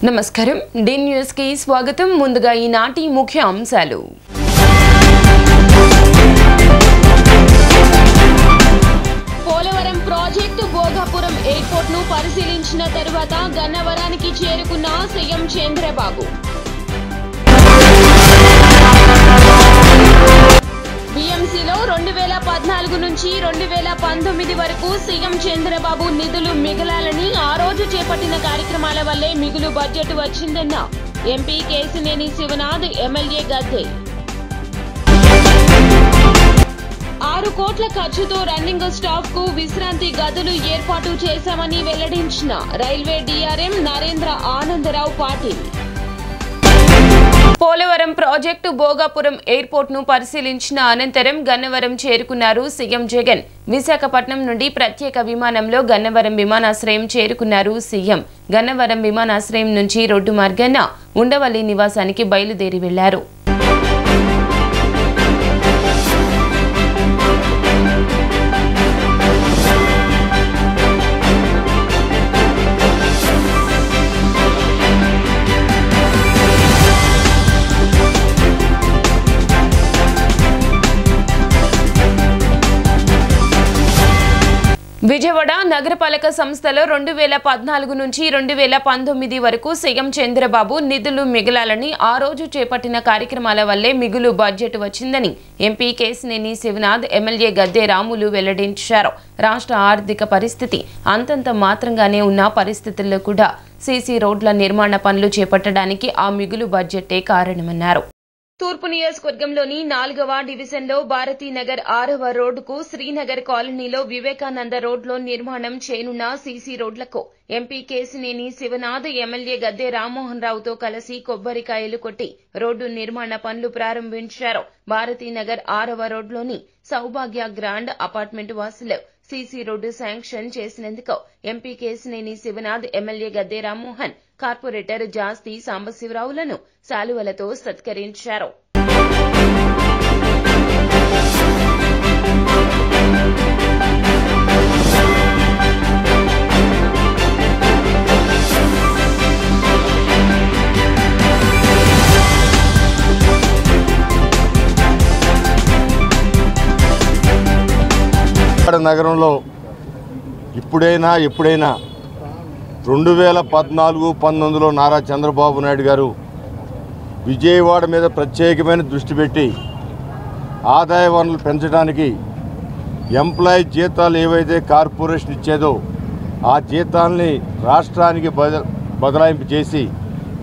నమస్కారం D news కి స్వాగతం ముందుగా ఈనాటి ముఖ్య అంశాలు పోలవరం ప్రాజెక్టు భోగాపురం ఎయిర్పోర్ట్ ను పరిశీలించిన తరువాత గన్నవరానికి చేరుకున్న సీఎం చంద్రబాబు BMCలో 2014 నుంచి 2019 వరకు సీఎం చంద్రబాబు నిధులు మిగలాలని ఆ రోజు చేపట్టిన కార్యక్రమాల వల్లే మిగులు బడ్జెట్ వచ్చిందన్న ఎంపీ కేశినేని శివనాథ్ ఎమ్మెల్యే గద్దె 6 కోట్ల ఖర్చుతో రన్నింగ్ స్టాఫ్ కు విశ్రాంతి గదులు ఏర్పాటు చేశామని వెల్లడించిన railway DRM Narendra Anandarao Patil Polavaram project Bhogapuram airport ను పరిశీలించిన అనంతరం గన్నవరం చేరుకున్నారు సీఎం జగన్. విశాఖపట్నం నుండి ప్రత్యేక విమానంలో గన్నవరం విమానాశ్రయం చేరుకున్నారు సీఎం. గన్నవరం విమానాశ్రయం నుంచి రోడ్డు మార్గాన ఉండవల్లి నివాసానికి బయలుదేరి వెళ్లారు. విజయవాడ నగరపాలక సంస్థలో 2014 నుంచి 2019 వరకు సీఎం చంద్రబాబు నిధులు మిగలాలని ఆ రోజు చేపట్టిన కార్యక్రమాల వల్లే మిగులు బడ్జెట్ వచ్చిందని ఎంపీ కేశినేని శివనాథ్ ఎమ్మెల్యే గద్దె రాములు వెల్లడించారు. రాష్ట్ర ఆర్థిక పరిస్థితి అంతంత మాత్రంగానే ఉన్న పరిస్థితుల్లో కూడా సీసీ రోడ్ల నిర్మాణ పనులు చేపట్టడానికి ఆ మిగులు బడ్జెట్టే కారణమన్నారు. తూర్పు నియోజకవర్గంలోని 4వ డివిజన్లో భారతీనగర్ 6వ రోడ్డుకు శ్రీనగర్ కాలనీలో వివేకానంద రోడ్లో నిర్మాణం చేయనున్న సీసీ రోడ్లకు ఎంపీ కేశినేని శివనాథ్ ఎమ్మెల్యే గద్దె రామ్మోహన్ రావుతో కలిసి కొబ్బరికాయలు కొట్టి రోడ్డు నిర్మాణ పనులు ప్రారంభించారు. భారతీనగర్ 6వ రోడ్లోని సౌభాగ్య గ్రాండ్ అపార్ట్మెంట్ వాసులు సీసీ రోడ్డు శాంక్షన్ చేసినందుకు MP Kesineni Sivanath MLA Gadde Rammohan corporator జాస్తి సాంబశివరావులను శాలువలతో సత్కరించారు. నగరంలో ఎప్పుడైనా 2014-19లో నారా చంద్రబాబు నాయుడు గారు విజయవాడ మీద ప్రత్యేకమైన దృష్టి పెట్టి ఆదాయ వనరులు పెంచడానికి ఎంప్లాయీ జీతాలు ఏవైతే కార్పొరేషన్ ఇచ్చేదో ఆ జీతాలని రాష్ట్రానికి బదలాయింపు చేసి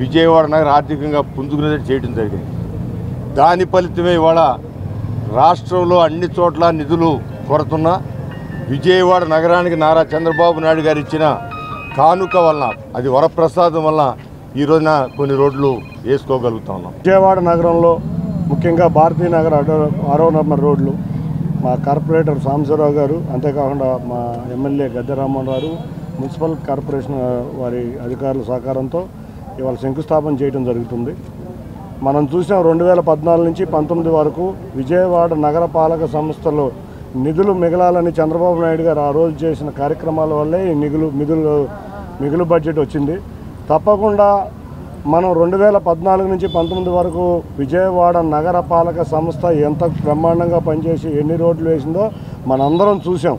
విజయవాడ నగరం ఆర్థికంగా పుంజుకునేది చేయడం జరిగింది. దాని ఫలితమే ఇవాళ రాష్ట్రంలో అన్ని చోట్ల నిధులు కొరతున్నా విజయవాడ నగరానికి నారా చంద్రబాబు నాయుడు గారు ఇచ్చిన కానుక వలన అది వరప్రసాదం వలన ఈ రోజున కొన్ని రోడ్లు వేసుకోగలుగుతా ఉన్నాం. విజయవాడ నగరంలో ముఖ్యంగా భారతీనగర్ 6వ నంబర్ రోడ్లు మా కార్పొరేటర్ సాంబశివరావు గారు, అంతేకాకుండా మా MLA Gadde Rammohan Rao, municipal corporation వారి అధికారుల సహకారంతో ఇవాళ శంకుస్థాపన చేయడం జరుగుతుంది. మనం చూసాం 2014 నుంచి 19 వరకు విజయవాడ నగరపాలక సంస్థలో నిధులు మిగలాలని చంద్రబాబు నాయుడు గారు ఆ రోజు చేసిన కార్యక్రమాల వల్లే ఈ మిగులు బడ్జెట్ వచ్చింది. తప్పకుండా మనం 2014 నుంచి 19 వరకు విజయవాడ నగరపాలక సంస్థ ఎంత బ్రహ్మాండంగా పనిచేసి ఎన్ని రోడ్లు వేసిందో మనందరం చూసాం.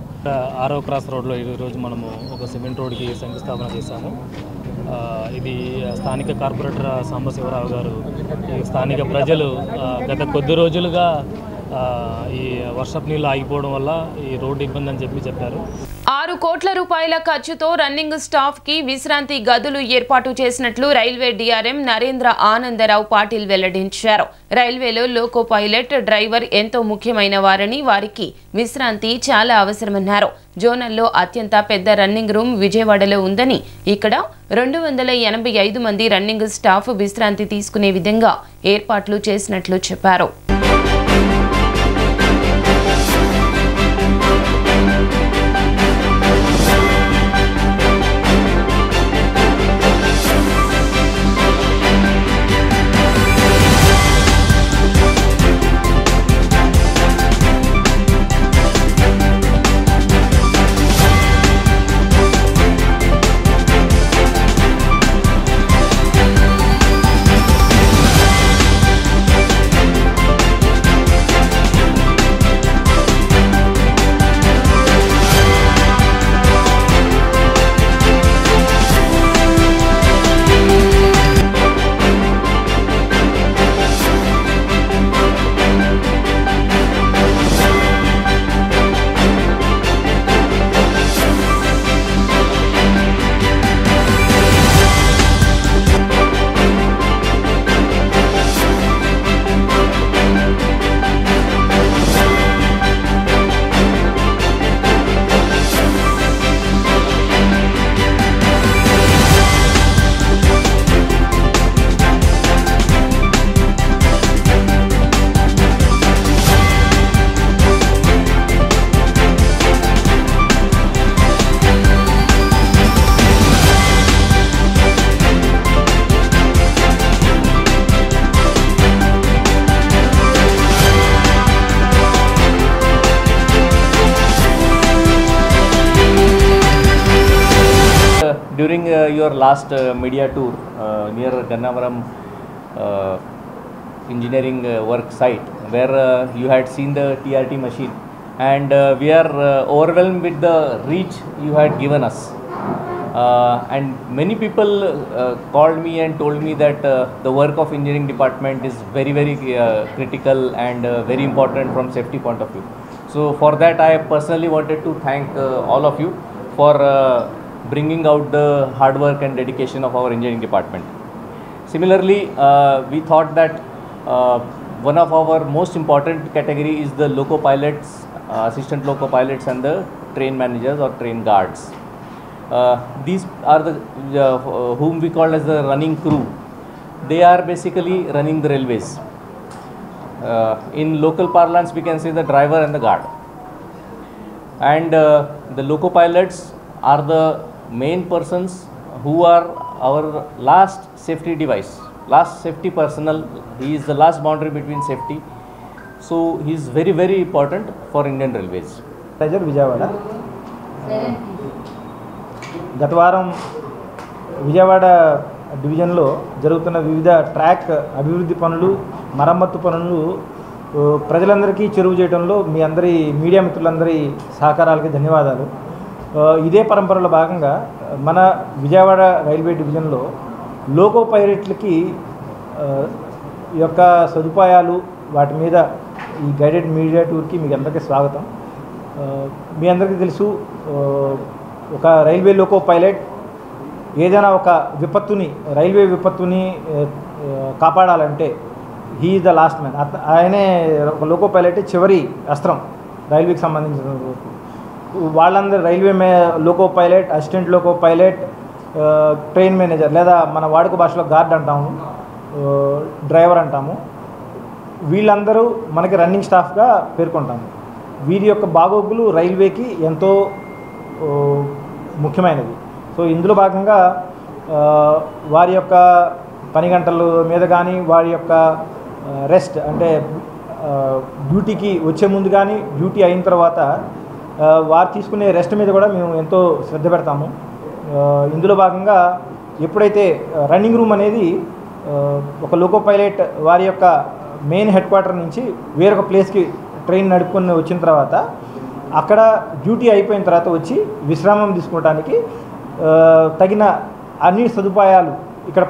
6వ క్రాస్ రోడ్లో ఈరోజు మనము ఒక సిమెంట్ రోడ్కి శంకుస్థాపన చేశాము. ఇది స్థానిక కార్పొరేటర్ సాంబశివరావు గారు, స్థానిక ప్రజలు గత కొద్ది రోజులుగా ఈ వర్షపు నీళ్ళు ఆగిపోవడం వల్ల ఈ రోడ్డు ఇబ్బంది అని చెప్పారు. 6 కోట్ల రూపాయల ఖర్చుతో రన్నింగ్ స్టాఫ్ కి విశ్రాంతి గదులు ఏర్పాటు చేసినట్లు రైల్వే DRM నరేంద్ర ఆనందరావు పాటిల్ వెల్లడించారు. రైల్వేలో లోకో పైలట్, డ్రైవర్ ఎంతో ముఖ్యమైన వారని, వారికి విశ్రాంతి చాలా అవసరమన్నారు. జోనల్లో అత్యంత పెద్ద రన్నింగ్ రూమ్ విజయవాడలో ఉందని, ఇక్కడ 285 మంది రన్నింగ్ స్టాఫ్ విశ్రాంతి తీసుకునే విధంగా ఏర్పాట్లు చేసినట్లు చెప్పారు. during your last media tour near Gannavaram engineering work site, where you had seen the TRT machine, and we are overwhelmed with the reach you had given us. And many people called me and told me that the work of engineering department is very critical and very important from safety point of view. So for that I personally wanted to thank all of you for bringing out the hard work and dedication of our engineering department. Similarly, we thought that one of our most important category is the loco pilots, assistant loco pilots and the train managers or train guards. These are the whom we call as the running crew. They are basically running the railways. In local parlance we can say the driver and the guard. And the loco pilots are the main persons who are our last safety device, last safety personnel. He is the last boundary between safety. So he is very important for Indian Railways. Vijayawada గత వారం విజయవాడ డివిజన్లో జరుగుతున్న వివిధ track అభివృద్ధి పనులు, మరమ్మత్తు పనులు ప్రజలందరికీ చెరువు చేయడంలో మీ అందరి మీడియా మిత్రులందరి సహకారాలకి ధన్యవాదాలు. ఇదే పరంపరలో భాగంగా మన విజయవాడ రైల్వే డివిజన్లో లోకో పైలట్లకి యొక్క సదుపాయాలు, వాటి మీద ఈ గైడెడ్ మీడియా టూర్కి మీకు అందరికీ స్వాగతం. మీ అందరికీ తెలుసు, ఒక రైల్వే లోకో పైలట్ ఏదైనా ఒక విపత్తుని, రైల్వే విపత్తుని కాపాడాలంటే he is the last man. ఆయనే ఒక లోకో పైలట్ చివరి అస్త్రం రైల్వేకి సంబంధించిన. వాళ్ళందరూ railway loco pilot, assistant loco pilot, train manager లేదా మన వాడుక భాషలో గార్డ్ అంటాము, డ్రైవర్ అంటాము, వీళ్ళందరూ మనకి రన్నింగ్ స్టాఫ్గా పేర్కొంటాము. వీరి యొక్క బాగోగులు రైల్వేకి ఎంతో ముఖ్యమైనది. సో ఇందులో భాగంగా వారి యొక్క పని గంటల మీద కానీ, వారి యొక్క రెస్ట్ అంటే డ్యూటీకి వచ్చే ముందు కానీ, డ్యూటీ అయిన తర్వాత వారు తీసుకునే రెస్ట్ మీద కూడా మేము ఎంతో శ్రద్ధ పెడతాము. ఇందులో భాగంగా ఎప్పుడైతే రన్నింగ్ రూమ్ అనేది ఒక లోకో పైలట్ వారి యొక్క మెయిన్ హెడ్ క్వార్టర్ నుంచి వేరొక ప్లేస్కి ట్రైన్ నడుపుకొని వచ్చిన తర్వాత అక్కడ డ్యూటీ అయిపోయిన తర్వాత వచ్చి విశ్రామం తీసుకోవడానికి తగిన అన్ని సదుపాయాలు ఇక్కడ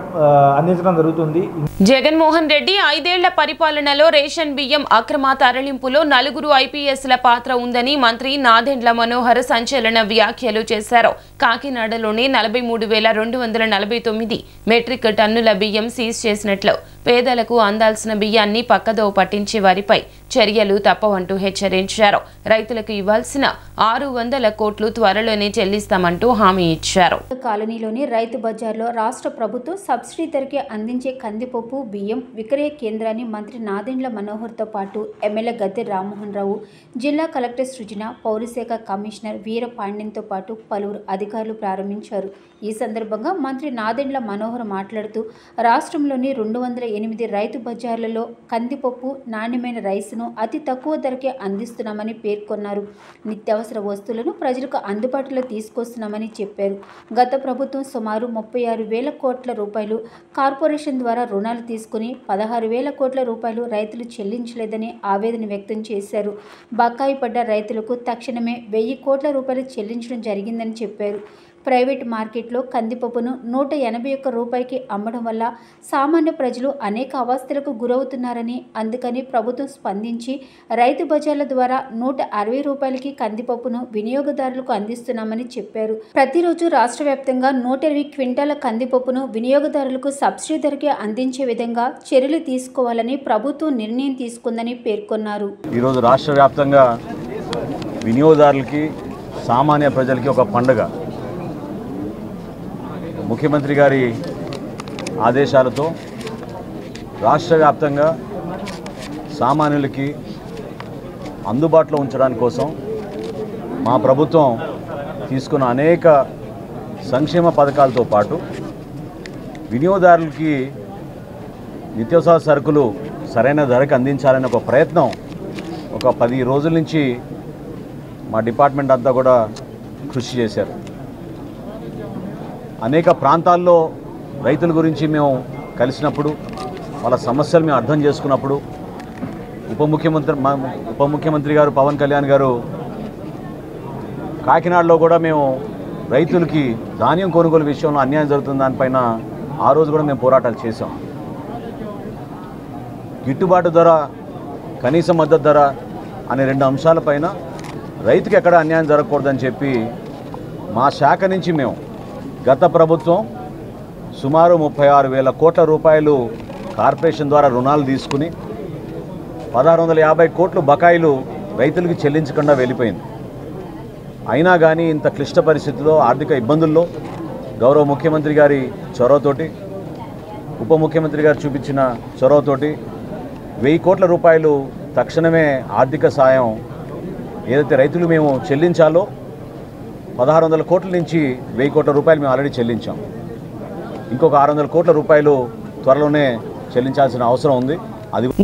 అందించడం జరుగుతుంది. జగన్మోహన్ రెడ్డి 5 ఏళ్ల పరిపాలనలో రేషన్ బియ్యం అక్రమ తరలింపులో 4 ఐపీఎస్ల పాత్ర ఉందని మంత్రి నాదెండ్ల మనోహర్ సంచలన వ్యాఖ్యలు చేశారు. కాకినాడలోని 43,249 మెట్రిక్ టన్నుల బియ్యం సీజ్ చేసినట్లు, పేదలకు అందాల్సిన బియ్యాన్ని పక్కదో పట్టించే వారిపై చర్యలు తప్పవంటూ హెచ్చరించారు. రైతులకు ఇవ్వాల్సిన 600 కోట్లు త్వరలోనే చెల్లిస్తామంటూ హామీ ఇచ్చారు. కాలనీలోని రైతు బజార్లో రాష్ట్ర ప్రభుత్వం సబ్సిడీ ధరకే అందించే కందిపప్పు, బియ్యం విక్రయ కేంద్రాన్ని మంత్రి నాదెండ్ల మనోహర్తో పాటు ఎమ్మెల్యే గద్దె రామ్మోహన్ రావు, జిల్లా కలెక్టర్ సృజన, పౌరశాఖ కమిషనర్ వీరపాండ్యంతో పాటు పలువురు అధికారులు ప్రారంభించారు. ఈ సందర్భంగా మంత్రి నాదెండ్ల మనోహర్ మాట్లాడుతూ రాష్ట్రంలోని 208 రైతు బజార్లలో కందిపప్పు, నాణ్యమైన రైసును అతి తక్కువ ధరకే అందిస్తున్నామని పేర్కొన్నారు. నిత్యావసర వస్తువులను ప్రజలకు అందుబాటులో తీసుకొస్తున్నామని చెప్పారు. గత ప్రభుత్వం సుమారు 36,000 కోట్ల రూపాయలు కార్పొరేషన్ ద్వారా రుణాలు తీసుకుని 16,000 కోట్ల రూపాయలు రైతులు చెల్లించలేదని ఆవేదన వ్యక్తం చేశారు. బకాయి పడ్డ రైతులకు తక్షణమే 1,000 కోట్ల రూపాయలు చెల్లించడం జరిగిందని చెప్పారు. ప్రైవేట్ మార్కెట్లో కందిపప్పును 181 రూపాయకి అమ్మడం వల్ల సామాన్య ప్రజలు అనేక అవస్థలకు గురవుతున్నారని, అందుకని ప్రభుత్వం స్పందించి రైతు బజార్ల ద్వారా 160 రూపాయలకి కందిపప్పును వినియోగదారులకు అందిస్తున్నామని చెప్పారు. ప్రతిరోజు రాష్ట్ర వ్యాప్తంగా 120 క్వింటాల కందిపప్పును వినియోగదారులకు సబ్సిడీ ధరకే అందించే విధంగా చర్యలు తీసుకోవాలని ప్రభుత్వం నిర్ణయం తీసుకుందని పేర్కొన్నారు. ఈరోజు రాష్ట్ర వ్యాప్తంగా వినియోగదారులకి, సామాన్య ప్రజలకి ఒక పండుగ. ముఖ్యమంత్రి గారి ఆదేశాలతో రాష్ట్ర వ్యాప్తంగా సామాన్యులకి అందుబాటులో ఉంచడానికి కోసం మా ప్రభుత్వం తీసుకున్న అనేక సంక్షేమ పథకాలతో పాటు వినియోగదారులకి నిత్యావసర సరుకులు సరైన ధరకు అందించాలనే ఒక ప్రయత్నం ఒక 10 రోజుల నుంచి మా డిపార్ట్మెంట్ అంతా కూడా కృషి చేశారు. అనేక ప్రాంతాల్లో రైతుల గురించి మేము కలిసినప్పుడు వాళ్ళ సమస్యలు మేము అర్థం చేసుకున్నప్పుడు ఉప ముఖ్యమంత్రి గారు పవన్ కళ్యాణ్ గారు కాకినాడలో కూడా మేము రైతులకి ధాన్యం కొనుగోలు విషయంలో అన్యాయం జరుగుతున్న దానిపైన ఆ రోజు కూడా మేము పోరాటాలు చేసాం. గిట్టుబాటు ధర, కనీస మద్దతు ధర అనే 2 అంశాలపైన రైతుకి ఎక్కడ అన్యాయం జరగకూడదని చెప్పి మా శాఖ నుంచి మేము గత ప్రభుత్వం సుమారు 36,000 కోట్ల రూపాయలు కార్పొరేషన్ ద్వారా రుణాలు తీసుకుని 1,650 కోట్లు బకాయిలు రైతులకి చెల్లించకుండా వెళ్ళిపోయింది. అయినా కానీ ఇంత క్లిష్ట పరిస్థితుల్లో, ఆర్థిక ఇబ్బందుల్లో గౌరవ ముఖ్యమంత్రి గారి చొరవతోటి, ఉప ముఖ్యమంత్రి గారు చూపించిన చొరవతోటి 1000 కోట్ల రూపాయలు తక్షణమే ఆర్థిక సాయం ఏదైతే రైతులు మేము చెల్లించాలో 1,600 కోట్ల నుంచి 1000 కోట్ల రూపాయలు మేము ఆల్రెడీ చెల్లించాం. ఇంకొక 600 కోట్ల రూపాయలు త్వరలోనే చెల్లించాల్సిన అవసరం ఉంది.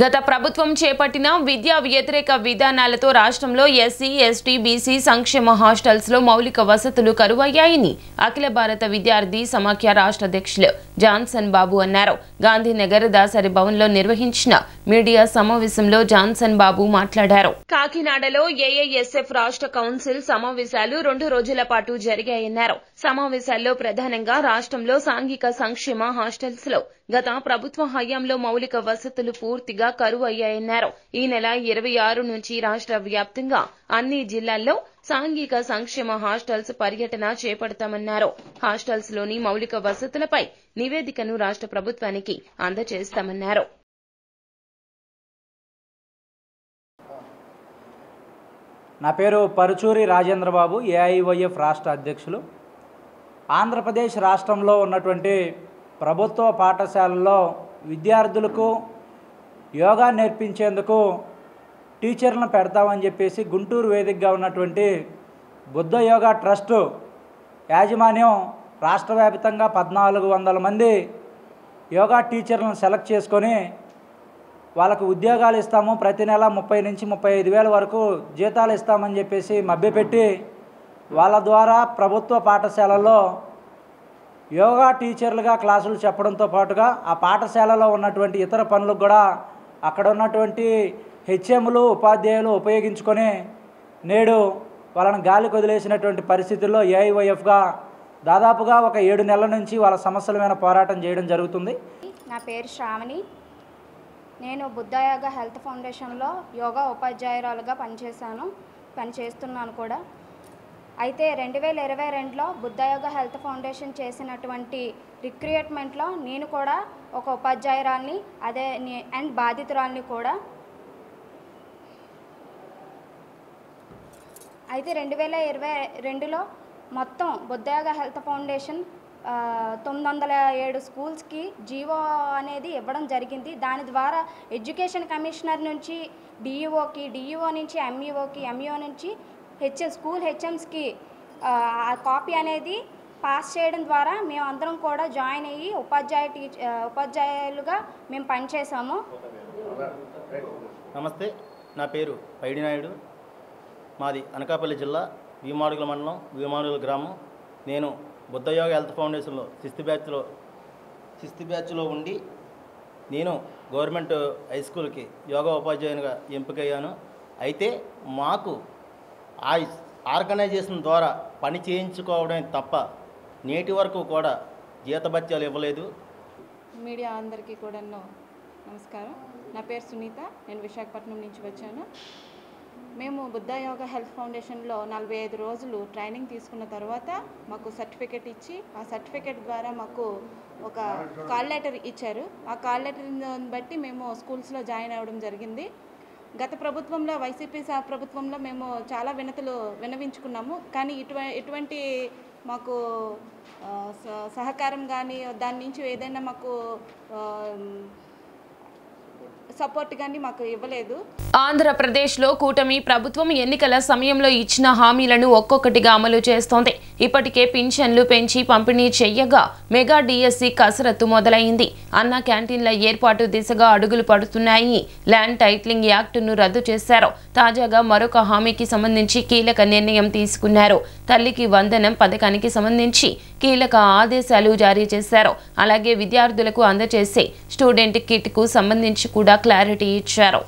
గత ప్రభుత్వం చేపట్టిన విద్యా వ్యతిరేక విధానాలతో రాష్ట్రంలో ఎస్సీ, ఎస్టీ, బీసీ సంక్షేమ హాస్టల్స్ లో మౌలిక వసతులు కరువయ్యాయని అఖిల భారత విద్యార్థి సమాఖ్య రాష్ట్ర అధ్యక్షులు జాన్సన్ బాబు అన్నారు. గాంధీనగర్ దాసరి భవన్ లో నిర్వహించిన మీడియా సమావేశంలో జాన్సన్ బాబు మాట్లాడారు. కాకినాడలో ఏఐఎస్ఎఫ్ రాష్ట్ర కౌన్సిల్ సమావేశాలు 2 రోజుల పాటు జరిగాయన్నారు. సమావేశాల్లో ప్రధానంగా రాష్ట్రంలో సాంఘిక సంక్షేమ హాస్టల్స్ లో గత ప్రభుత్వ హయాంలో మౌలిక వసతులు పూర్తిగా కరువు అయ్యాయన్నారు. ఈ నెల 26 నుంచి రాష్ట్ర వ్యాప్తంగా అన్ని జిల్లాల్లో సాంఘిక సంక్షేమ హాస్టల్స్ పర్యటన చేపడతామన్నారు. హాస్టల్స్ లోని మౌలిక వసతులపై నివేదికను రాష్ట్ర ప్రభుత్వానికి అందజేస్తామన్నారు. నా పేరు పరుచూరి రాజేంద్రబాబు, ఏఐవైఎఫ్ రాష్ట్ర అధ్యక్షులు. ఆంధ్రప్రదేశ్ రాష్ట్రంలో ఉన్నటువంటి ప్రభుత్వ పాఠశాలల్లో విద్యార్థులకు యోగా నేర్పించేందుకు టీచర్లను పెడతామని చెప్పేసి గుంటూరు వేదికగా ఉన్నటువంటి బుద్ధ యోగా ట్రస్టు యాజమాన్యం రాష్ట్ర వ్యాప్తంగా 1,400 మంది యోగా టీచర్లను సెలెక్ట్ చేసుకొని వాళ్ళకు ఉద్యోగాలు ఇస్తాము, ప్రతి నెల 30 నుంచి 35 వేల వరకు జీతాలు ఇస్తామని చెప్పేసి మభ్యపెట్టి వాళ్ళ ద్వారా ప్రభుత్వ పాఠశాలల్లో యోగా టీచర్లుగా క్లాసులు చెప్పడంతో పాటుగా ఆ పాఠశాలలో ఉన్నటువంటి ఇతర పనులకు కూడా అక్కడ ఉన్నటువంటి హెచ్ఎంలు, ఉపాధ్యాయులు ఉపయోగించుకొని నేడు వాళ్ళని గాలికి వదిలేసినటువంటి పరిస్థితుల్లో ఏఐవైఎఫ్గా దాదాపుగా ఒక 7 నెలల నుంచి వాళ్ళ సమస్యల మీద పోరాటం చేయడం జరుగుతుంది. నా పేరు శ్రావణి. నేను బుద్ధ యోగా హెల్త్ ఫౌండేషన్లో యోగా ఉపాధ్యాయురాలుగా పనిచేస్తున్నాను కూడా. అయితే 2022లో బుద్ధ యోగా హెల్త్ ఫౌండేషన్ చేసినటువంటి రిక్రూట్మెంట్లో నేను కూడా ఒక ఉపాధ్యాయురాల్ని అండ్ బాధితురాల్ని కూడా. అయితే 2022లో మొత్తం బుద్ధ యోగా హెల్త్ ఫౌండేషన్ 907 స్కూల్స్కి జీవో అనేది ఇవ్వడం జరిగింది. దాని ద్వారా ఎడ్యుకేషన్ కమిషనర్ నుంచి డిఈఓకి, డిఈఓ నుంచి ఎంఈఓకి, ఎంఈఓ నుంచి స్కూల్ హెచ్ఎంస్కి ఆ కాపీ అనేది పాస్ చేయడం ద్వారా మేము అందరం కూడా జాయిన్ అయ్యి ఉపాధ్యాయులుగా మేము పనిచేసాము. నమస్తే, నా పేరు పైడి నాయుడు. మాది అనకాపల్లి జిల్లా, భీమాడుగుల మండలం, భీమాడుగుల గ్రామం. నేను బుద్ధ యోగా హెల్త్ ఫౌండేషన్లో 6th బ్యాచ్లో ఉండి నేను గవర్నమెంట్ హై స్కూల్కి యోగా ఉపాధ్యాయునిగా ఎంపికయ్యాను. అయితే మాకు ఆ ఆర్గనైజేషన్ ద్వారా పని చేయించుకోవడం తప్ప నేటి వరకు కూడా జీతభత్యాలు ఇవ్వలేదు. మీడియా అందరికీ కూడా నమస్కారం. నా పేరు సునీత, నేను విశాఖపట్నం నుంచి వచ్చాను. మేము బుద్ధ యోగా హెల్త్ ఫౌండేషన్లో 45 రోజులు ట్రైనింగ్ తీసుకున్న తర్వాత మాకు సర్టిఫికెట్ ఇచ్చి, ఆ సర్టిఫికెట్ ద్వారా మాకు ఒక కాల్ లెటర్ ఇచ్చారు. ఆ కాల్ లెటర్ని బట్టి మేము స్కూల్స్లో జాయిన్ అవ్వడం జరిగింది. గత ప్రభుత్వంలో, వైసీపీ ప్రభుత్వంలో మేము చాలా విన్నవించుకున్నాము. కానీ ఇటువంటి మాకు సహకారం కానీ దాని నుంచి ఏదైనా మాకు సపోర్ట్ కానీ మాకు ఇవ్వలేదు. ఆంధ్రప్రదేశ్లో కూటమి ప్రభుత్వం ఎన్నికల సమయంలో ఇచ్చిన హామీలను ఒక్కొక్కటిగా అమలు చేస్తోంది. ఇప్పటికే పింఛన్లు పెంచి పంపిణీ చేయగా మెగా డిఎస్సి కసరత్తు మొదలైంది. అన్న క్యాంటీన్ల ఏర్పాటు దిశగా అడుగులు పడుతున్నాయి. ల్యాండ్ టైటిలింగ్ యాక్టును రద్దు చేశారు. తాజాగా మరొక హామీకి సంబంధించి కీలక నిర్ణయం తీసుకున్నారు. తల్లికి వందనం పథకానికి సంబంధించి కీలక ఆదేశాలు జారీ చేశారు. అలాగే విద్యార్థులకు అందజేసే స్టూడెంట్ కిట్ కు సంబంధించి కూడా క్లారిటీ ఇచ్చారు.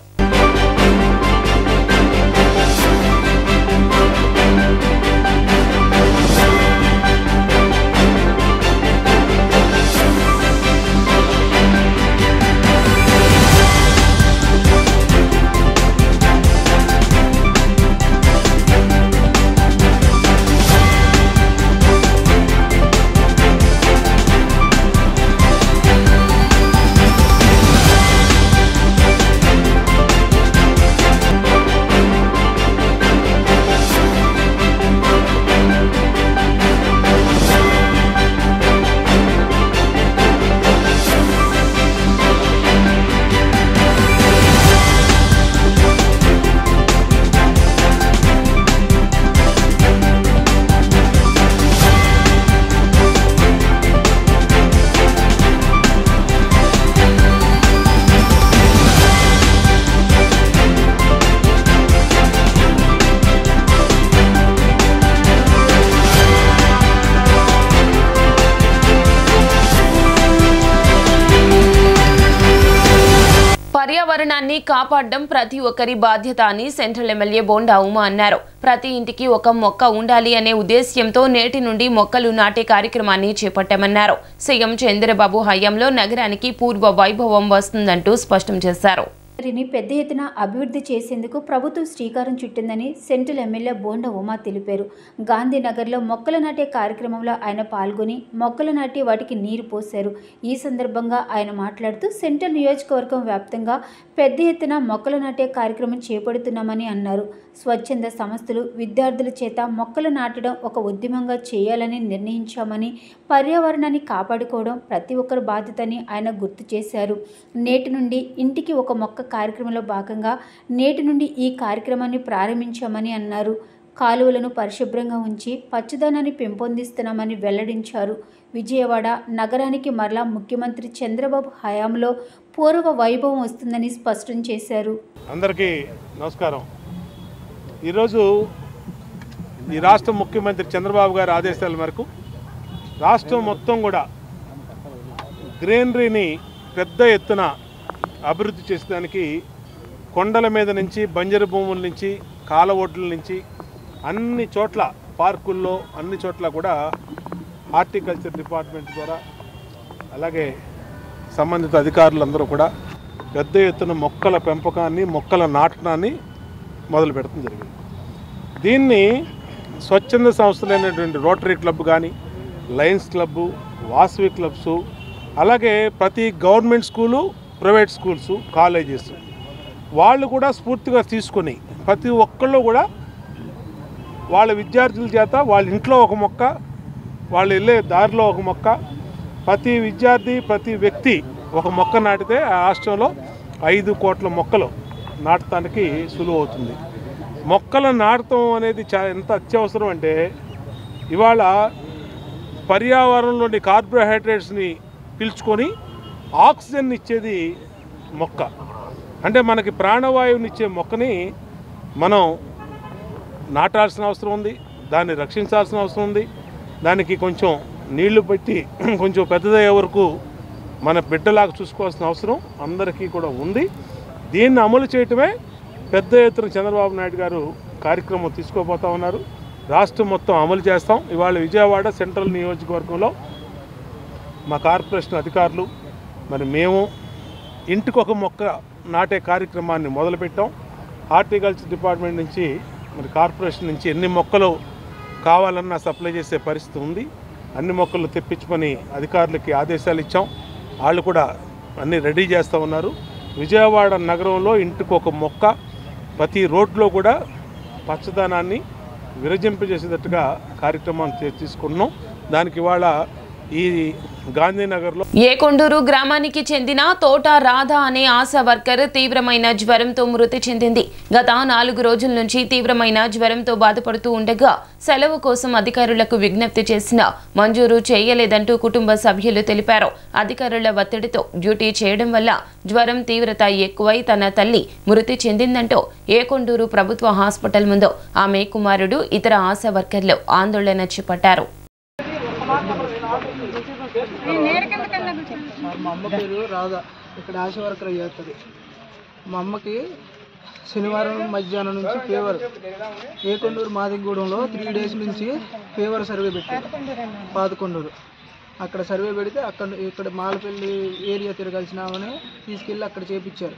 పర్యావరణాన్ని కాపాడడం ప్రతి ఒక్కరి బాధ్యత అని సెంట్రల్ ఎమ్మెల్యే బోండా ఉమా అన్నారు. ప్రతి ఇంటికి ఒక మొక్క ఉండాలి అనే ఉద్దేశ్యంతో నేటి నుండి మొక్కలు నాటే కార్యక్రమాన్ని చేపట్టామన్నారు. సీఎం చంద్రబాబు హయాంలో నగరానికి పూర్వ వైభవం వస్తుందంటూ స్పష్టం చేశారు. పెద్ద ఎత్తున అభివృద్ధి చేసేందుకు ప్రభుత్వం శ్రీకారం చుట్టిందని సెంట్రల్ ఎమ్మెల్యే బోండా ఉమా తెలిపారు. గాంధీనగర్లో మొక్కలు నాటే కార్యక్రమంలో ఆయన పాల్గొని మొక్కలు నాటి వాటికి నీరు పోశారు. ఈ సందర్భంగా ఆయన మాట్లాడుతూ సెంట్రల్ నియోజకవర్గం వ్యాప్తంగా పెద్ద ఎత్తున మొక్కలు నాటే కార్యక్రమం చేపడుతున్నామని అన్నారు. స్వచ్ఛంద సంస్థలు విద్యార్థుల చేత మొక్కలు నాటడం ఒక ఉద్యమంగా చేయాలని నిర్ణయించామని, పర్యావరణాన్ని కాపాడుకోవడం ప్రతి ఒక్కరి బాధ్యతని ఆయన గుర్తు చేశారు. నేటి నుండి ఇంటికి ఒక మొక్క కార్యక్రమంలో భాగంగా నేటి నుండి ఈ కార్యక్రమాన్ని ప్రారంభించామని అన్నారు. కాలువలను పరిశుభ్రంగా ఉంచి పచ్చదనాన్ని పెంపొందిస్తున్నామని వెల్లడించారు. విజయవాడ నగరానికి మరలా ముఖ్యమంత్రి చంద్రబాబు హయాంలో పూర్వ వైభవం వస్తుందని స్పష్టం చేశారు. అందరికీ నమస్కారం. ఈరోజు ఈ రాష్ట్ర ముఖ్యమంత్రి చంద్రబాబు గారి ఆదేశాల మేరకు రాష్ట్రం మొత్తం కూడా గ్రీనరీని పెద్ద ఎత్తున అభివృద్ధి చేసేదానికి కొండల మీద నుంచి, బంజరు భూముల నుంచి, కాలవొడ్ల నుంచి అన్ని చోట్ల, పార్కుల్లో అన్ని చోట్ల కూడా హార్టికల్చర్ డిపార్ట్మెంట్ ద్వారా అలాగే సంబంధిత అధికారులందరూ కూడా పెద్ద ఎత్తున మొక్కల పెంపకాన్ని, మొక్కల నాటనాన్ని మొదలు పెడతాం జరిగింది. దీన్ని స్వచ్ఛంద సంస్థలైనటువంటి రోటరీ క్లబ్ కానీ, లయన్స్ క్లబ్బు, వాసవి క్లబ్స్, అలాగే ప్రతి government school, private schools, colleges వాళ్ళు కూడా స్ఫూర్తిగా తీసుకొని ప్రతి ఒక్కళ్ళు కూడా వాళ్ళ విద్యార్థుల చేత వాళ్ళ ఇంట్లో ఒక మొక్క, వాళ్ళు వెళ్ళే దారిలో ఒక మొక్క, ప్రతి విద్యార్థి, ప్రతి వ్యక్తి ఒక మొక్క నాటితే ఆ రాష్ట్రంలో 5 కోట్ల మొక్కలు నాటడానికి సులువు అవుతుంది. మొక్కలు నాటడం అనేది ఎంత అత్యవసరం అంటే ఇవాళ పర్యావరణంలోని కార్బోహైడ్రేట్స్ని పీల్చుకొని ఆక్సిజన్ ఇచ్చేది మొక్క. అంటే మనకి ప్రాణవాయువునిచ్చే మొక్కని మనం నాటాల్సిన అవసరం ఉంది, దాన్ని రక్షించాల్సిన అవసరం ఉంది, దానికి కొంచెం నీళ్లు పెట్టి కొంచెం పెద్దదయ్యే వరకు మన బిడ్డలాగా చూసుకోవాల్సిన అవసరం అందరికీ కూడా ఉంది. దీన్ని అమలు చేయటమే పెద్ద ఎత్తున చంద్రబాబు నాయుడు గారు కార్యక్రమం తీసుకోబోతా ఉన్నారు. రాష్ట్రం మొత్తం అమలు చేస్తాం. ఇవాళ విజయవాడ సెంట్రల్ నియోజకవర్గంలో మా కార్పొరేషన్ అధికారులు మరి మేము ఇంటికి ఒక మొక్క నాటే కార్యక్రమాన్ని మొదలుపెట్టాం. హార్టికల్చర్ డిపార్ట్మెంట్ నుంచి మరి కార్పొరేషన్ నుంచి ఎన్ని మొక్కలు కావాలన్నా సప్లై చేసే పరిస్థితి ఉంది. అన్ని మొక్కలు తెప్పించుకొని అధికారులకి ఆదేశాలు ఇచ్చాం. వాళ్ళు కూడా అన్నీ రెడీ చేస్తూ ఉన్నారు. విజయవాడ నగరంలో ఇంటికి ఒక మొక్క, ప్రతి రోడ్లో కూడా పచ్చదనాన్ని విరజింపజేసేటట్టుగా కార్యక్రమాన్ని తీసుకున్నాం. దానికి ఇవాళ ఈ గాంధీనగర్లో ఏకొండూరు గ్రామానికి చెందిన తోట రాధ అనే ఆశా వర్కర్ తీవ్రమైన జ్వరంతో మృతి చెందింది. గత 4 రోజుల నుంచి తీవ్రమైన జ్వరంతో బాధపడుతూ ఉండగా సెలవు కోసం అధికారులకు విజ్ఞప్తి చేసినా మంజూరు చేయలేదంటూ కుటుంబ సభ్యులు తెలిపారు. అధికారుల ఒత్తిడితో డ్యూటీ చేయడం వల్ల జ్వరం తీవ్రత ఎక్కువై తన తల్లి మృతి చెందిందంటూ ఏకొండూరు ప్రభుత్వ హాస్పిటల్ ముందు ఆమె కుమారుడు ఇతర ఆశా వర్కర్లు ఆందోళన చేపట్టారు. మా అమ్మ పేరు రాధా, ఇక్కడ ఆశా వర్కర్ చేస్తుంది. మా అమ్మకి శనివారం మధ్యాహ్నం నుంచి ఫీవర్, ఏకొండూరు మాదిగూడెంలో 3 డేస్ నుంచి ఫీవర్ సర్వే పెట్టారు. పాదకొండూరు అక్కడ సర్వే పెడితే ఇక్కడ మాలపల్లి ఏరియా తిరగాల్సినామని తీసుకెళ్ళి అక్కడ చేపించారు.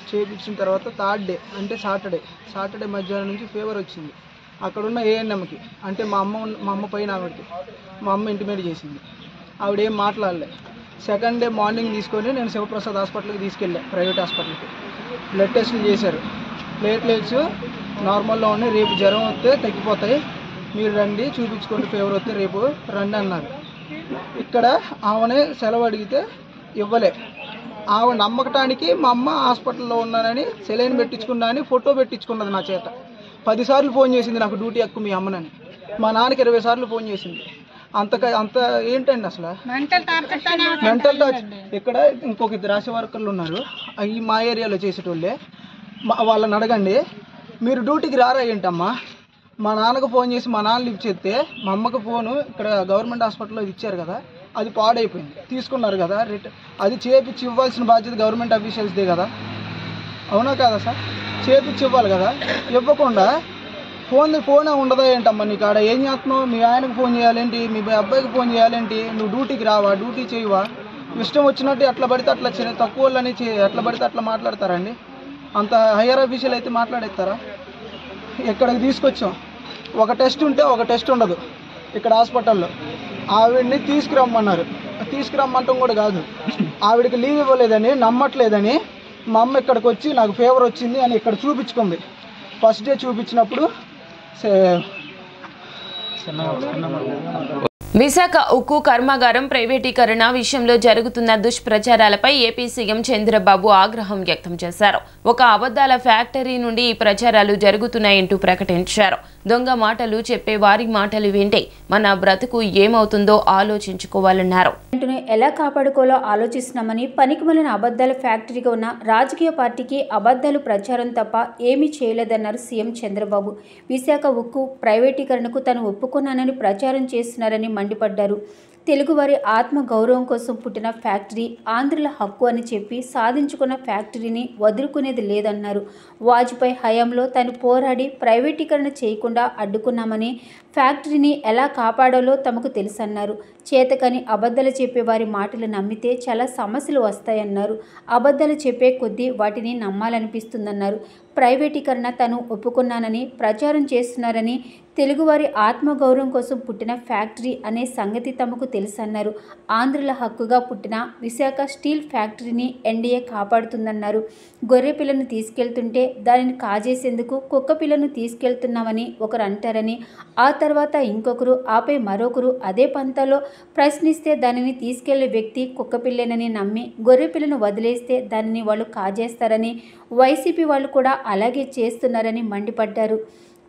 చేపించిన తర్వాత 3rd డే అంటే సాటర్డే మధ్యాహ్నం నుంచి ఫీవర్ వచ్చింది. అక్కడున్న ఏఎన్ఎంకి అంటే మా అమ్మ పైన ఆవిడకి మా అమ్మ ఇంటిమేట్ చేసింది. ఆవిడేం మాట్లాడలే. 2nd డే మార్నింగ్ తీసుకొని నేను శివప్రసాద్ హాస్పిటల్కి తీసుకెళ్ళాను, ప్రైవేట్ హాస్పిటల్కి. బ్లడ్ టెస్టులు చేశారు. ప్లేట్లెట్స్ నార్మల్లో ఉన్నాయి, రేపు జ్వరం వస్తే తగ్గిపోతాయి, మీరు రండి చూపించుకోండి, ఫీవర్ వస్తే రేపు రండి అన్నారు. ఇక్కడ ఆమెనే సెలవు అడిగితే ఇవ్వలే. ఆమె నమ్మకటానికి మా అమ్మ హాస్పిటల్లో ఉన్నానని సెలైన్ పెట్టించుకున్నా అని ఫోటో పెట్టించుకున్నది నా చేత. 10 సార్లు ఫోన్ చేసింది నాకు డ్యూటీ ఎక్కువ మీ అమ్మనని. మా నాన్నకి 20 సార్లు ఫోన్ చేసింది. అంత ఏంటండి అసలు మెంటల్ టార్చ్. ఇక్కడ ఇంకొక 2 ఆశా వర్కర్లు ఉన్నారు, ఈ మా ఏరియాలో చేసేటోళ్ళే. వాళ్ళని అడగండి, మీరు డ్యూటీకి రారా ఏంటమ్మా? మా నాన్నకు ఫోన్ చేసి మా నాన్న లిఫ్ట్ చేస్తే మా అమ్మకు ఫోను ఇక్కడ గవర్నమెంట్ హాస్పిటల్లో ఇచ్చారు కదా, అది పాడైపోయింది, తీసుకున్నారు కదా, అది చేపించి ఇవ్వాల్సిన బాధ్యత గవర్నమెంట్ అఫీషియల్స్దే కదా, అవునా కాదా సార్? చేపించి ఇవ్వాలి కదా. ఇవ్వకుండా ఫోనే ఉండదా ఏంటమ్మా నీకు? ఆడ ఏం చేస్తున్నావు? మీ ఆయనకు ఫోన్ చేయాలేంటి, మీ అబ్బాయికి ఫోన్ చేయాలేంటి? నువ్వు డ్యూటీకి రావా? డ్యూటీ చేయవా? ఇష్టం వచ్చినట్టు ఎట్లా పడితే అట్లా తక్కువ వాళ్ళని ఎట్లా పడితే అట్లా మాట్లాడతారండి? అంత హయ్యర్ అఫీషియల్ అయితే మాట్లాడేస్తారా? ఇక్కడికి తీసుకొచ్చాం, ఒక టెస్ట్ ఉంటే ఒక టెస్ట్ ఉండదు ఇక్కడ హాస్పిటల్లో. ఆవిడ్ని తీసుకురమ్మన్నారు. తీసుకురమ్మంటాం కూడా కాదు, ఆవిడకి లీవ్ ఇవ్వలేదని, నమ్మట్లేదని మా అమ్మ ఇక్కడికి వచ్చి నాకు ఫీవర్ వచ్చింది అని ఇక్కడ చూపించుకుంది. ఫస్ట్ డే చూపించినప్పుడు విశాఖ ఉక్కు కర్మాగారం ప్రైవేటీకరణ విషయంలో జరుగుతున్న దుష్ప్రచారాలపై ఏపీ సీఎం చంద్రబాబు ఆగ్రహం వ్యక్తం చేశారు. ఒక అబద్ధాల ఫ్యాక్టరీ నుండి ఈ ప్రచారాలు జరుగుతున్నాయంటూ ప్రకటించారు. దొంగ మాటలు చెప్పే వారి మాటలు వింటే మన బ్రతుకు ఏమవుతుందో ఆలోచించుకోవాలన్నారు. ఎలా కాపాడుకోవాలో ఆలోచిస్తున్నామని, పనికిమాలిన అబద్ధాల ఫ్యాక్టరీగా ఉన్న రాజకీయ పార్టీకి అబద్ధాలు ప్రచారం తప్ప ఏమీ చేయలేదన్నారు సీఎం చంద్రబాబు. విశాఖ ఉక్కు ప్రైవేటీకరణకు తాను ఒప్పుకున్నానని ప్రచారం చేస్తున్నారని మండిపడ్డారు. తెలుగువారి ఆత్మ గౌరవం కోసం పుట్టిన ఫ్యాక్టరీ ఆంధ్రుల హక్కు అని చెప్పి సాధించుకున్న ఫ్యాక్టరీని వదులుకునేది లేదన్నారు. వాజ్పేయి హయాంలో తాను పోరాడి ప్రైవేటీకరణ చేయకుండా అడ్డుకున్నామని, ఫ్యాక్టరీని ఎలా కాపాడాలో తమకు తెలుసన్నారు. చేతకని అబద్ధాలు చెప్పే వారి మాటలు నమ్మితే చాలా సమస్యలు వస్తాయన్నారు. అబద్ధాలు చెప్పే కొద్దీ వాటిని నమ్మాలనిపిస్తుందన్నారు. ప్రైవేటీకరణ తాను ఒప్పుకున్నానని ప్రచారం చేస్తున్నారని, తెలుగువారి ఆత్మగౌరవం కోసం పుట్టిన ఫ్యాక్టరీ అనే సంగతి తమకు తెలుసన్నారు. ఆంధ్రుల హక్కుగా పుట్టిన విశాఖ స్టీల్ ఫ్యాక్టరీని ఎన్డీఏ కాపాడుతుందన్నారు. గొర్రె పిల్లను తీసుకెళ్తుంటే దానిని కాజేసేందుకు కుక్క పిల్లను తీసుకెళ్తున్నామని ఒకరు అంటారని, ఆ తర్వాత ఇంకొకరు, ఆపై మరొకరు అదే పంతాలో ప్రశ్నిస్తే దానిని తీసుకెళ్లే వ్యక్తి కుక్క పిల్లేనని నమ్మి గొర్రె పిల్లను వదిలేస్తే దానిని వాళ్ళు కాజేస్తారని, వైసీపీ వాళ్ళు కూడా అలాగే చేస్తున్నారని మండిపడ్డారు.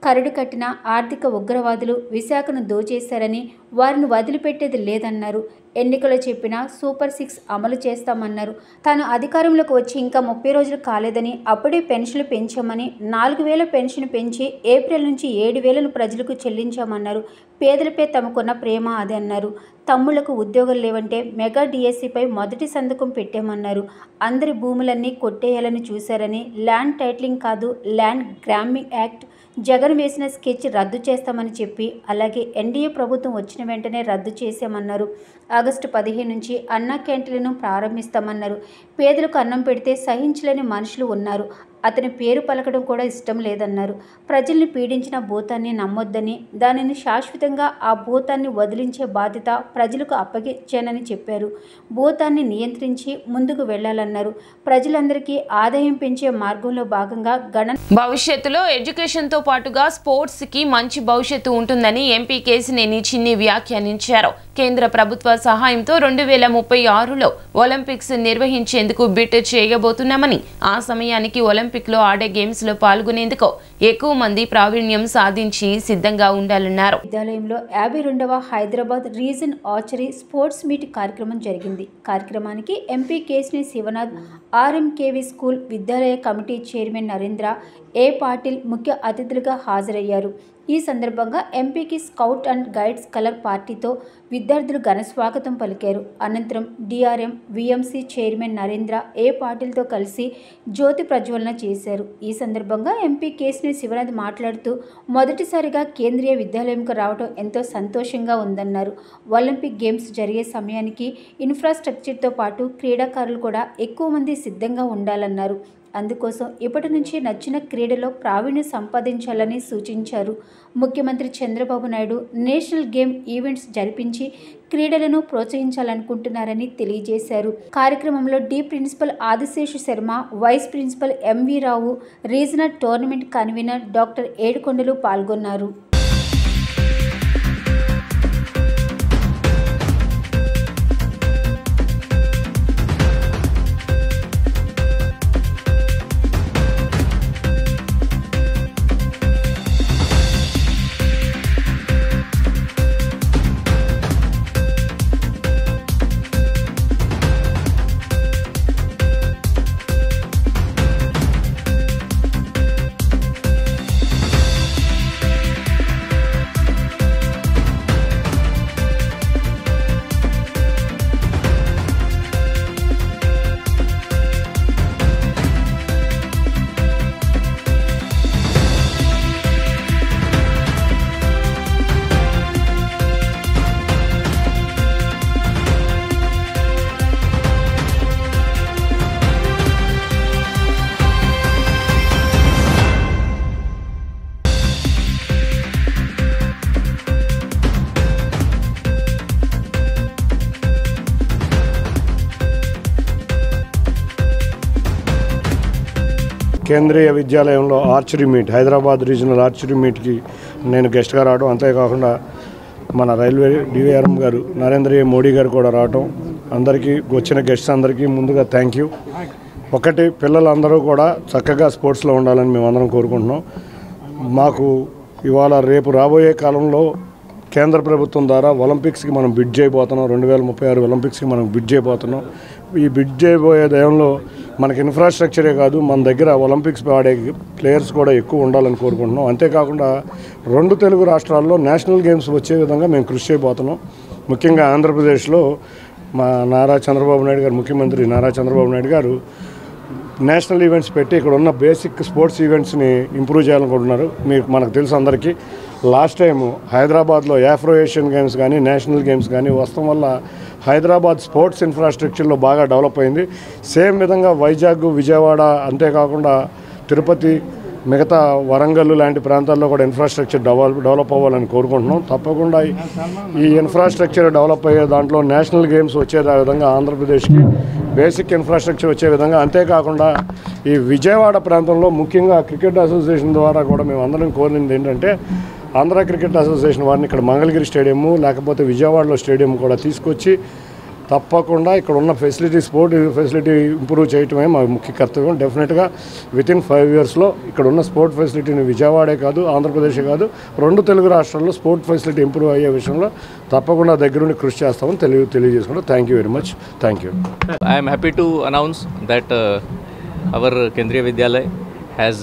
కరడు కట్టిన ఆర్థిక ఉగ్రవాదులు విశాఖను దోచేశారని, వారిని వదిలిపెట్టేది లేదన్నారు. ఎన్నికలు చెప్పినా సూపర్ 6 అమలు చేస్తామన్నారు. తాను అధికారంలోకి వచ్చి ఇంకా 30 రోజులు కాలేదని, అప్పుడే పెన్షన్లు పెంచామని, 4,000 పెన్షన్ పెంచి ఏప్రిల్ నుంచి 7,000ను ప్రజలకు చెల్లించామన్నారు. పేదలపై తమకున్న ప్రేమ అదే అన్నారు. తమ్ముళ్లకు ఉద్యోగాలు లేవంటే మెగా డిఎస్సిపై మొదటి సంతకం పెట్టామన్నారు. అందరి భూములన్నీ కొట్టేయాలని చూశారని, ల్యాండ్ టైటిలింగ్ కాదు ల్యాండ్ గ్రాబింగ్ యాక్ట్, జగన్ వేసిన స్కెచ్ రద్దు చేస్తామని చెప్పి, అలాగే ఎన్డీఏ ప్రభుత్వం వచ్చిన వెంటనే రద్దు చేశామన్నారు. ఆగస్టు 15 నుంచి అన్నా క్యాంటీన్లను ప్రారంభిస్తామన్నారు. పేదలకు అన్నం పెడితే సహించలేని మనుషులు ఉన్నారు. అతని పేరు పలకడం కూడా ఇష్టం లేదన్నారు. ప్రజల్ని పీడించిన భూతాన్ని నమ్మొద్దని, దానిని శాశ్వతంగా ఆ భూతాన్ని వదిలించే బాధ్యత ప్రజలకు అప్పగించానని చెప్పారు. భూతాన్ని నియంత్రించి ముందుకు వెళ్లాలన్నారు. ప్రజలందరికీ ఆదాయం పెంచే మార్గంలో భాగంగా భవిష్యత్తులో ఎడ్యుకేషన్తో పాటుగా స్పోర్ట్స్కి మంచి భవిష్యత్తు ఉంటుందని ఎంపీ కేసినేని చిన్ని వ్యాఖ్యానించారు. కేంద్ర ప్రభుత్వ సహాయంతో 2036లో ఒలింపిక్స్ నిర్వహించేందుకు బిడ్ చేయబోతున్నామని, ఆ సమయానికి ఒలింపిక్లో ఆడే గేమ్స్లో పాల్గొనేందుకు ఎక్కువ మంది ప్రావీణ్యం సాధించి సిద్ధంగా ఉండాలన్నారు. విద్యాలయంలో 52వ Hyderabad region archery sports meet కార్యక్రమం జరిగింది. కార్యక్రమానికి MP Kesineni Sivanath, RMKV school విద్యాలయ committee chairman Narendra, A Patil ముఖ్య అతిథులుగా హాజరయ్యారు. ఈ సందర్భంగా ఎంపీకి స్కౌట్ అండ్ గైడ్స్ కలర్ పార్టీతో విద్యార్థులు ఘనస్వాగతం పలికారు. అనంతరం డిఆర్ఎం విఎంసీ చైర్మన్ నరేంద్ర, ఏ పాటిల్తో కలిసి జ్యోతి ప్రజ్వలన చేశారు. ఈ సందర్భంగా ఎంపీ కేసినేని శివనాథ్ మాట్లాడుతూ, మొదటిసారిగా కేంద్రీయ విద్యాలయంకు రావడం ఎంతో సంతోషంగా ఉందన్నారు. ఒలింపిక్ గేమ్స్ జరిగే సమయానికి ఇన్ఫ్రాస్ట్రక్చర్తో పాటు క్రీడాకారులు కూడా ఎక్కువ మంది సిద్ధంగా ఉండాలన్నారు. అందుకోసం ఇప్పటి నుంచి నచ్చిన క్రీడలో ప్రావీణ్యం సంపాదించాలని సూచించారు. ముఖ్యమంత్రి Chandrababu Naidu national game events జరిపించి క్రీడలను ప్రోత్సహించాలనుకుంటున్నారని తెలియజేశారు. కార్యక్రమంలో the principal Adiseshu Sharma, vice principal MV Rao, regional tournament convener doctor Yedukondalu పాల్గొన్నారు. కేంద్రీయ విద్యాలయంలో archery meet, Hyderabad regional archery మీట్కి నేను గెస్ట్గా రావడం, అంతేకాకుండా మన రైల్వే డివిఆర్ఎం గారు నరేంద్ర మోడీ గారు కూడా రావడం, అందరికీ వచ్చిన గెస్ట్స్ అందరికీ ముందుగా థ్యాంక్ యూ. ఒకటి, పిల్లలందరూ కూడా చక్కగా స్పోర్ట్స్లో ఉండాలని మేమందరం కోరుకుంటున్నాం. మాకు ఇవాళ రేపు రాబోయే కాలంలో కేంద్ర ప్రభుత్వం ద్వారా ఒలింపిక్స్కి మనం బిడ్ చేయబోతున్నాం. 2036 ఒలింపిక్స్కి మనం బిడ్ చేయబోతున్నాం. ఈ బిడ్ చేయబోయే దయంలో మనకి ఇన్ఫ్రాస్ట్రక్చరే కాదు, మన దగ్గర ఒలింపిక్స్ ఆడే ప్లేయర్స్ కూడా ఎక్కువ ఉండాలని కోరుకుంటున్నాం. అంతేకాకుండా 2 తెలుగు రాష్ట్రాల్లో నేషనల్ గేమ్స్ వచ్చే విధంగా మేము కృషి చేయబోతున్నాం. ముఖ్యంగా ఆంధ్రప్రదేశ్లో మా నారా చంద్రబాబు నాయుడు గారు, ముఖ్యమంత్రి నారా చంద్రబాబు నాయుడు గారు నేషనల్ ఈవెంట్స్ పెట్టి ఇక్కడ ఉన్న బేసిక్ స్పోర్ట్స్ ఈవెంట్స్ని ఇంప్రూవ్ చేయాలనుకుంటున్నారు. మనకు తెలుసు అందరికీ, లాస్ట్ టైం హైదరాబాద్లో ఆఫ్రో ఏషియన్ గేమ్స్ కానీ నేషనల్ గేమ్స్ కానీ వస్తాం వల్ల హైదరాబాద్ స్పోర్ట్స్ ఇన్ఫ్రాస్ట్రక్చర్లో బాగా డెవలప్ అయింది. సేమ్ విధంగా వైజాగ్, విజయవాడ, అంతేకాకుండా తిరుపతి, మిగతా వరంగల్ లాంటి ప్రాంతాల్లో కూడా ఇన్ఫ్రాస్ట్రక్చర్ డెవలప్ అవ్వాలని కోరుకుంటున్నాం. తప్పకుండా ఈ ఇన్ఫ్రాస్ట్రక్చర్ డెవలప్ అయ్యే దాంట్లో నేషనల్ గేమ్స్ వచ్చే విధంగా ఆంధ్రప్రదేశ్కి బేసిక్ ఇన్ఫ్రాస్ట్రక్చర్ వచ్చే విధంగా, అంతేకాకుండా ఈ విజయవాడ ప్రాంతంలో ముఖ్యంగా క్రికెట్ అసోసియేషన్ ద్వారా కూడా మేము అందరం కోరింది ఏంటంటే, ఆంధ్ర క్రికెట్ అసోసియేషన్ వారిని ఇక్కడ మంగళగిరి స్టేడియము లేకపోతే విజయవాడలో స్టేడియం కూడా తీసుకొచ్చి తప్పకుండా ఇక్కడ ఉన్న స్పోర్ట్ ఫెసిలిటీ ఇంప్రూవ్ చేయటమే మా ముఖ్య కర్తవ్యం. డెఫినెట్గా వితిన్ 5 ఇయర్స్లో ఇక్కడ ఉన్న స్పోర్ట్ ఫెసిలిటీని విజయవాడే కాదు, ఆంధ్రప్రదేశే కాదు, 2 తెలుగు రాష్ట్రాల్లో స్పోర్ట్ ఫెసిలిటీ ఇంప్రూవ్ అయ్యే విషయంలో తప్పకుండా దగ్గరుండి కృషి చేస్తామని తెలియజేసుకుంటాం. Thank you very much. Thank you. I am happy to announce that our Kendriya Vidyalaya has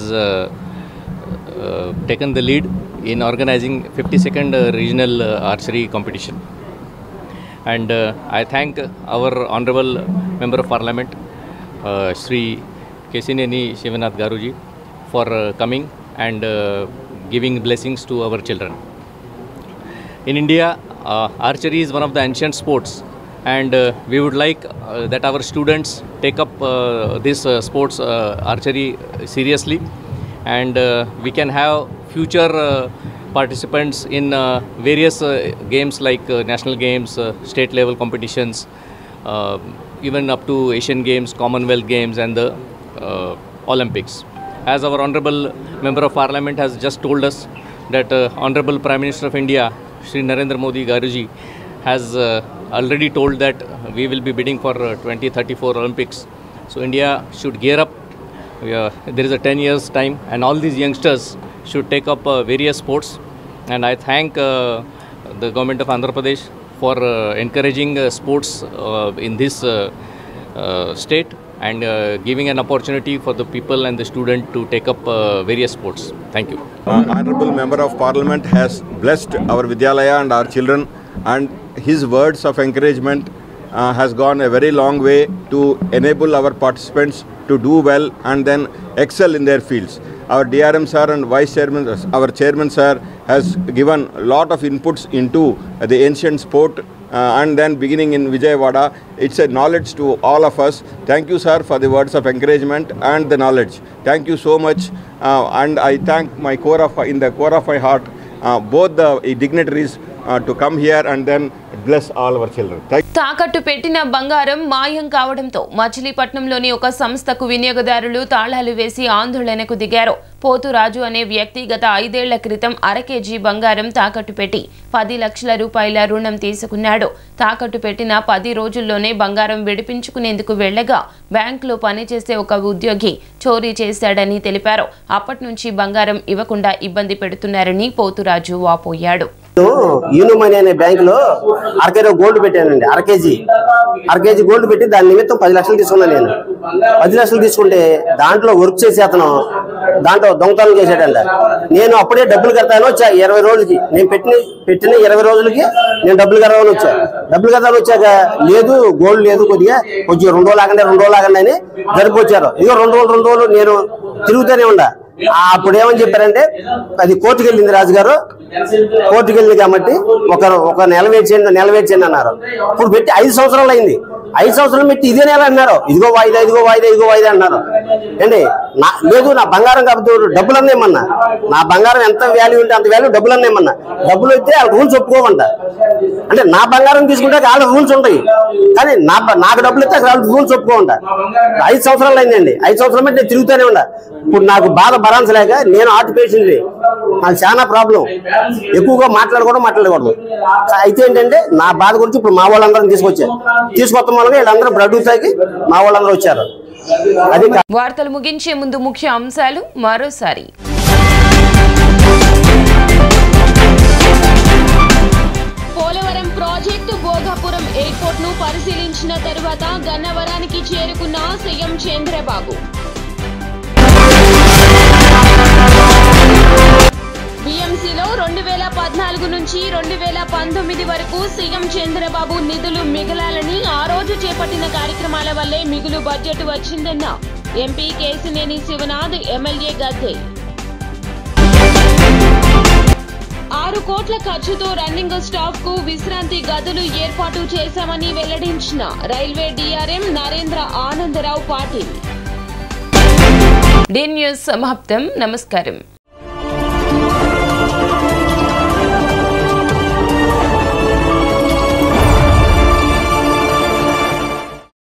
taken the lead in organizing 52nd regional archery competition. And I thank our Honorable Member of Parliament, Sri Kesineni Shivanath Garuji, for coming and giving blessings to our children. In India, archery is one of the ancient sports and we would like that our students take up this sports archery seriously, and we can have future participants in various games like national games, state level competitions, even up to Asian Games, Commonwealth Games and the Olympics. As our Honorable Member of Parliament has just told us that Honorable Prime Minister of India, Shri Narendra Modi Garuji, has already told that we will be bidding for 2034 Olympics. So India should gear up. There is a 10 years time, and all these youngsters should take up various sports. And I thank the government of Andhra Pradesh for encouraging sports in this state and giving an opportunity for the people and the student to take up various sports. Thank you. Honorable Member of Parliament has blessed our Vidyalaya and our children, and his words of encouragement has gone a very long way to enable our participants to do well and then excel in their fields. Our DRM sir and Vice Chairman, our Chairman sir, has given a lot of inputs into the ancient sport and then beginning in Vijayawada. It's a knowledge to all of us. Thank you, sir, for the words of encouragement and the knowledge. Thank you so much, and I thank my in the core of my heart both the dignitaries to come here and then bless all our children. తాకట్టు పెట్టిన బంగారం మాయం కావడంతో మచిలీపట్నంలోని ఒక సంస్థకు వినియోగదారులు తాళాలు వేసి ఆందోళనకు దిగారు. పోతురాజు అనే వ్యక్తి గత 5 ఏళ్ల క్రితం అర కేజీ బంగారం తాకట్టు పెట్టి 10 లక్షల రూపాయల రుణం తీసుకున్నాడు. తాకట్టు పెట్టిన 10 రోజుల్లోనే బంగారం విడిపించుకునేందుకు వెళ్లగా బ్యాంకులో పనిచేసే ఒక ఉద్యోగి చోరీ చేశాడని తెలిపారు. అప్పటి నుంచి బంగారం ఇవ్వకుండా ఇబ్బంది పెడుతున్నారని పోతురాజు వాపోయాడు. యూనిమనీ అనే బ్యాంకులో అరకేజీ గోల్డ్ పెట్టానండి. అర కేజీ గోల్డ్ పెట్టి దాని నిమిత్తం 10 లక్షలు తీసుకున్నాను. నేను 10 లక్షలు తీసుకుంటే దాంట్లో వర్క్ చేసి అతను దాంట్లో దొంగతనం చేశాడంట. నేను అప్పుడే డబ్బులు కడతాను వచ్చా 20 రోజులకి. నేను పెట్టిన 20 రోజులకి నేను డబ్బులు కడతాను వచ్చా. డబ్బులు కడతాను వచ్చాక లేదు గోల్డ్ లేదు, కొంచెం 2 రోజులు ఆగండి అని జరిపొచ్చారు. ఇదిగో 2 రోజులు నేను తిరుగుతూనే ఉండా. అప్పుడు ఏమని చెప్పారంటే అది కోర్టుకు వెళ్ళింది రాజుగారు, కోర్టుకు వెళ్ళింది కాబట్టి ఒక నెల వెయిట్ చేయండి అన్నారు. ఇప్పుడు పెట్టి 5 సంవత్సరాలు అయింది. 5 సంవత్సరాలు పెట్టి ఇదే నెల అన్నారు. ఇదిగో వాయిదా అన్నారు. ఏంటి లేదు నా బంగారం కాబట్టి డబ్బులు అన్నేమన్నా, నా బంగారం ఎంత వాల్యూ ఉంటే అంత వాల్యూ డబ్బులు అన్నేమన్నా. డబ్బులు అయితే వాళ్ళ రూల్స్ ఒప్పుకోమంట. అంటే నా బంగారం తీసుకుంటే వాళ్ళ రూల్స్ ఉంటాయి, కానీ నాకు డబ్బులు అయితే వాళ్ళ రూల్స్ ఒప్పుకోమంట. 5 సంవత్సరాలు అయిందండి. 5 సంవత్సరాలు పెట్టి నేను తిరుగుతూనే ఉండ. ఇప్పుడు నాకు బాధ భరించలేక నేను హార్ట్ పేషెంట్, నాకు చాలా ప్రాబ్లం, ఎక్కువగా మాట్లాడకూడదు. అయితే ఏంటంటే నా బాధ గురించి ఇప్పుడు మా వాళ్ళందరం తీసుకొస్తాం వల్ల వీళ్ళందరూ బ్లడ్ తాగి మా వాళ్ళందరూ వచ్చారు. అది వార్తలు ముగించే ముందు ముఖ్య అంశాలు మరోసారి. పోలవరం ప్రాజెక్టు భోగాపురం ఎయిర్పోర్ట్ ను పరిశీలించిన తరువాత గన్నవరానికి చేరుకున్న సీఎం చంద్రబాబు. BMCలో 2014 నుంచి 2019 వరకు సీఎం చంద్రబాబు నిధులు మిగలాలని ఆ రోజు చేపట్టిన కార్యక్రమాల వల్లే మిగులు బడ్జెట్ వచ్చిందన్న ఎంపీ కేసినేని శివనాథ్, ఎమ్మెల్యే గద్దె. 6 కోట్ల ఖర్చుతో రన్నింగ్ స్టాఫ్ కు విశ్రాంతి గదులు ఏర్పాటు చేశామని వెల్లడించిన railway DRM Narendra Anandarao Patil. D news సమాప్తం. నమస్కారం.